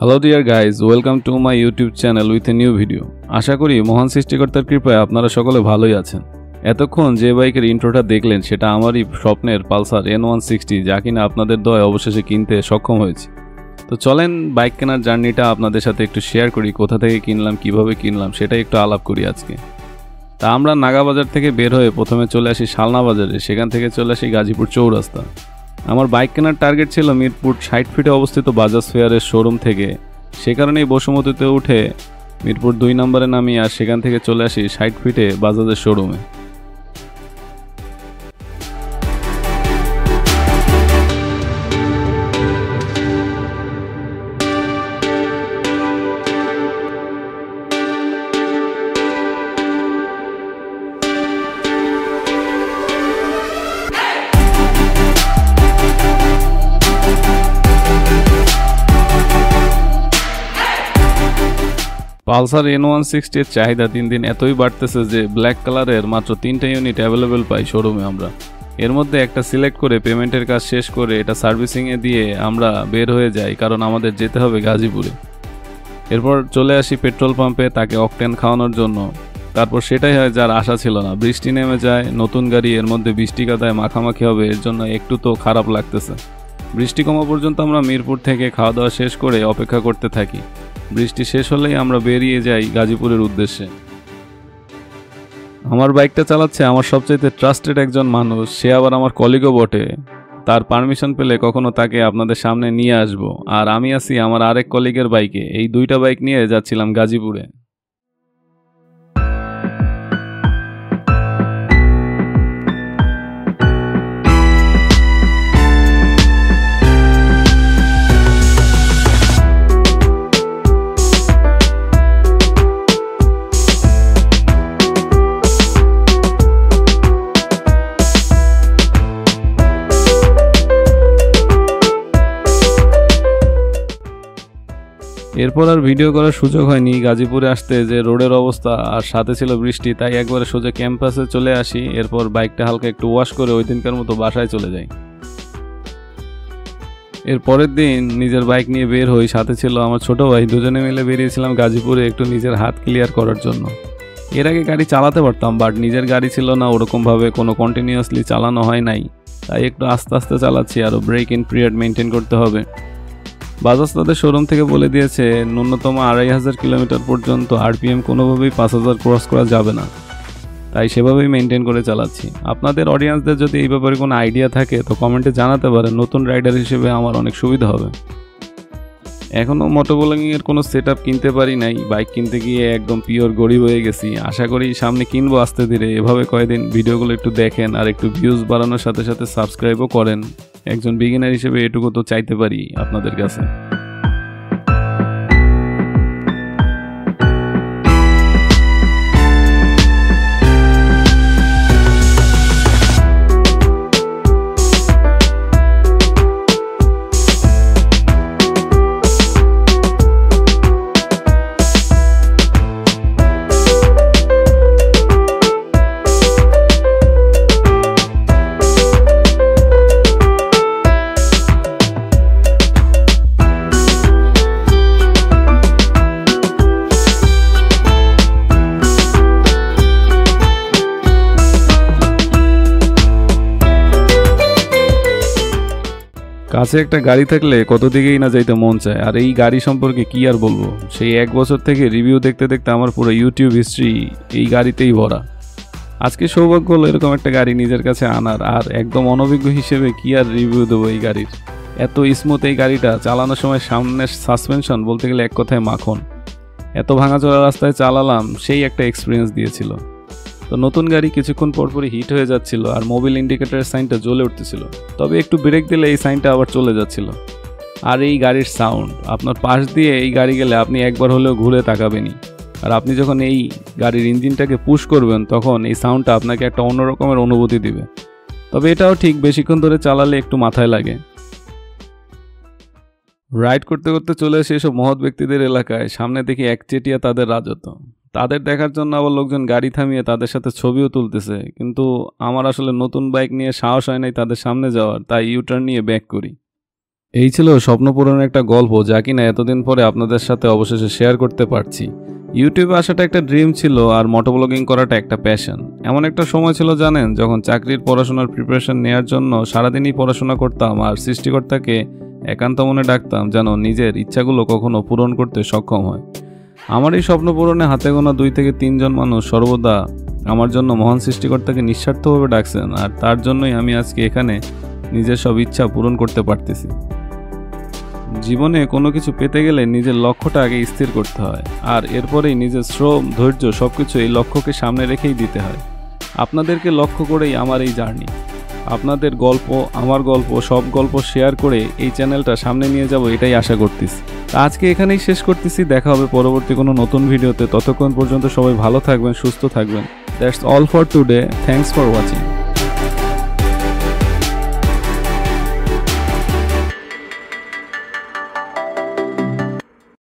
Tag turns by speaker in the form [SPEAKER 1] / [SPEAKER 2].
[SPEAKER 1] Hello dear guys, welcome to my YouTube channel with a new video. আশা করি মহান সৃষ্টিকর্তার কৃপায় আপনারা সকলে ভালোই আছেন। এতক্ষণ যে বাইকের ইন্ট্রোটা দেখলেন সেটা আমারই স্বপ্নের পালসার N160, যা কিনা আপনাদের দয়ায় অবশেষে কিনতে সক্ষম হয়েছি। তো চলেন বাইক কেনার জার্নিটা আপনাদের সাথে একটু শেয়ার করি, কোথা থেকে কিনলাম, কিভাবে কিনলাম সেটাই একটু আলাপ করি আজকে। তা আমরা নাগাবাজার থেকে বের হয়ে প্রথমে চলে আসি শালনা বাজারে, সেখান থেকে চলে আসি গাজীপুর চৌরাস্তা। আমার বাইক কেনার টার্গেট ছিল মিরপুর 60 ফিটে অবস্থিত বাজাজ ফেয়ারের শোরুম থেকে, সে কারণেই বসুমতীতে উঠে মিরপুর 2 নম্বরে নামি আর সেখান থেকে চলে আসি 60 ফিটে বাজাজের শোরুমে। পালসার N160 এর চাহিদা দিন দিন এতই বাড়তেছে যে ব্ল্যাক কালারের মাত্র 3টা ইউনিট অ্যাভেলেবেল পাই শোরুমে আমরা। এর মধ্যে একটা সিলেক্ট করে পেমেন্টের কাজ শেষ করে এটা সার্ভিসিংয়ে দিয়ে আমরা বের হয়ে যাই, কারণ আমাদের যেতে হবে গাজীপুরে। এরপর চলে আসি পেট্রোল পাম্পে তাকে অকটেন খাওয়ানোর জন্য। তারপর সেটাই হয় যার আশা ছিল না, বৃষ্টি নেমে যায়, নতুন গাড়ি, এর মধ্যে বৃষ্টি কাদায় মাখামাখি হবে, এর জন্য একটু তো খারাপ লাগতেছে। বৃষ্টি কমা পর্যন্ত আমরা মিরপুর থেকে খাওয়া দাওয়া শেষ করে অপেক্ষা করতে থাকি। বৃষ্টি শেষ হলেই আমরা বেরিয়ে যাই গাজীপুরের উদ্দেশ্যে। আমার বাইকটা চালাচ্ছে আমার সবচাইতে ট্রাস্টেড একজন মানুষ, সে আবার আমার কলিগও বটে। তার পারমিশন পেলে কখনো তাকে আপনাদের সামনে নিয়ে আসব। আর আমি আছি আমার আরেক কলিগের বাইকে, এই 2টা বাইক নিয়ে যাচ্ছিলাম গাজীপুরে। এরপর আর ভিডিও করার সুযোগ হয়নি। গাজীপুরে আসতে যে রোডের অবস্থা আর সাথে ছিল বৃষ্টি, তাই একবারে সোজা ক্যাম্পাসে চলে আসি। এরপর বাইকটা হালকা একটু ওয়াশ করে ওই দিনকার মতো বাসায় চলে যাই। এর পরের দিন নিজের বাইক নিয়ে বের হই, সাথে ছিল আমার ছোট ভাই। দুজনে মিলে বেরিয়েছিলাম গাজীপুরে একটু নিজের হাত ক্লিয়ার করার জন্য। এর আগে গাড়ি চালাতে পারতাম, বাট নিজের গাড়ি ছিল না, ওরকমভাবে কোনো কন্টিনিউয়াসলি চালানো হয় নাই, তাই একটু আস্তে আস্তে চালাচ্ছি। আরও ব্রেক ইন পিরিয়ড মেনটেন করতে হবে। বাজাজ তাদের শোরুম থেকে বলে দিয়েছে ন্যূনতম 2500 কিলোমিটার পর্যন্ত আরপিএম কোনোভাবেই 5000 ক্রস করা যাবে না, তাই সেভাবেই মেনটেন করে চালাচ্ছি। আপনাদের অডিয়েন্সদের যদি এই ব্যাপারে কোনো আইডিয়া থাকে তো কমেন্টে জানাতে পারেন, নতুন রাইডার হিসেবে আমার অনেক সুবিধা হবে। এখনও মোটোব্লগিংয়ের কোনো সেট আপ কিনতে পারি নাই, বাইক কিনতে গিয়ে একদম পিওর গরিব হয়ে গেছি। আশা করি সামনে কিনবো আস্তে ধীরে। এভাবে কয়েকদিন ভিডিওগুলো একটু দেখেন আর একটু ভিউজ বাড়ানোর সাথে সাথে সাবস্ক্রাইবও করেন। একজন বিগিনার হিসেবে এটুকু তো চাইতে পারি আপনাদের কাছে। কাছে একটা গাড়ি থাকলে কত দিকেই না যাইতে মন চায়। আর এই গাড়ি সম্পর্কে কি আর বলবো, সেই 1 বছর থেকে রিভিউ দেখতে দেখতে আমার পুরো ইউটিউব হিস্ট্রি এই গাড়িতেই ভরা। আজকে সৌভাগ্য হলো এরকম একটা গাড়ি নিজের কাছে আনার। আর একদম অনভিজ্ঞ হিসেবে কি আর রিভিউ দেবো এই গাড়ির। এত স্মুথ এই গাড়িটা, চালানোর সময় সামনের সাসপেনশন বলতে গেলে এক কথায় মাখন। এত ভাঙাচোরা রাস্তায় চালালাম, সেই একটা এক্সপিরিয়েন্স দিয়েছিল। তো নতুন গাড়ি কিছুক্ষণ পরপরই হিট হয়ে যাচ্ছিল আর মোবিল ইন্ডিকেটরের সাইনটা জ্বলে উঠতেছিল, তবে একটু ব্রেক দিলে এই সাইনটা আবার চলে যাচ্ছিল। আর এই গাড়ির সাউন্ড, আপনার পাশ দিয়ে এই গাড়ি গেলে আপনি একবার হলেও ঘুরে তাকাবেনই। আর আপনি যখন এই গাড়ির ইঞ্জিনটাকে পুশ করবেন তখন এই সাউন্ডটা আপনাকে একটা অন্যরকমের অনুভূতি দিবে। তবে এটাও ঠিক, বেশিক্ষণ ধরে চালালে একটু মাথায় লাগে। রাইড করতে করতে চলে আসে এসব মহৎ ব্যক্তিদের এলাকায়। সামনে দেখি একচেটিয়া তাদের রাজত্ব। তাদের দেখার জন্য আবার লোকজন গাড়ি থামিয়ে তাদের সাথে ছবিও তুলতেছে, কিন্তু আমার আসলে নতুন বাইক নিয়ে সাহস হয় নাই তাদের সামনে যাওয়ার, তাই ইউটার্ন নিয়ে ব্যাক করি। এই ছিল স্বপ্ন পূরণের একটা গল্প, যা কিনা এতদিন পরে আপনাদের সাথে অবশেষে শেয়ার করতে পারছি। ইউটিউবে আসাটা একটা ড্রিম ছিল, আর মোটোব্লগিং করাটা একটা প্যাশন। এমন একটা সময় ছিল জানেন, যখন চাকরির পড়াশোনার প্রিপারেশন নেওয়ার জন্য সারাদিনই পড়াশোনা করতাম আর সৃষ্টিকর্তাকে একান্ত মনে ডাকতাম যেন নিজের ইচ্ছাগুলো কখনো পূরণ করতে সক্ষম হয়। আমার এই স্বপ্ন পূরণে হাতে গোনা 2 থেকে 3 জন মানুষ সর্বদা আমার জন্য মহান সৃষ্টিকর্তাকে নিঃস্বার্থভাবে ডাকছেন, আর তার জন্যই আমি আজকে এখানে নিজের সব ইচ্ছা পূরণ করতে পারতেছি। জীবনে কোনো কিছু পেতে গেলে নিজের লক্ষ্যটা আগে স্থির করতে হয়, আর এরপরেই নিজের শ্রম, ধৈর্য সবকিছু এই লক্ষ্যকে সামনে রেখেই দিতে হয়। আপনাদেরকে লক্ষ্য করেই আমার এই জার্নি। আপনাদের গল্প, আমার গল্প, সব গল্প শেয়ার করে এই চ্যানেলটা সামনে নিয়ে যাব, এটাই আশা করতেছি। আজকে এখানেই শেষ করতেছি, দেখা হবে পরবর্তী কোনো নতুন ভিডিওতে। ততক্ষণ পর্যন্ত সবাই ভালো থাকবেন, সুস্থ থাকবেন। That's all for today. Thanks for watching.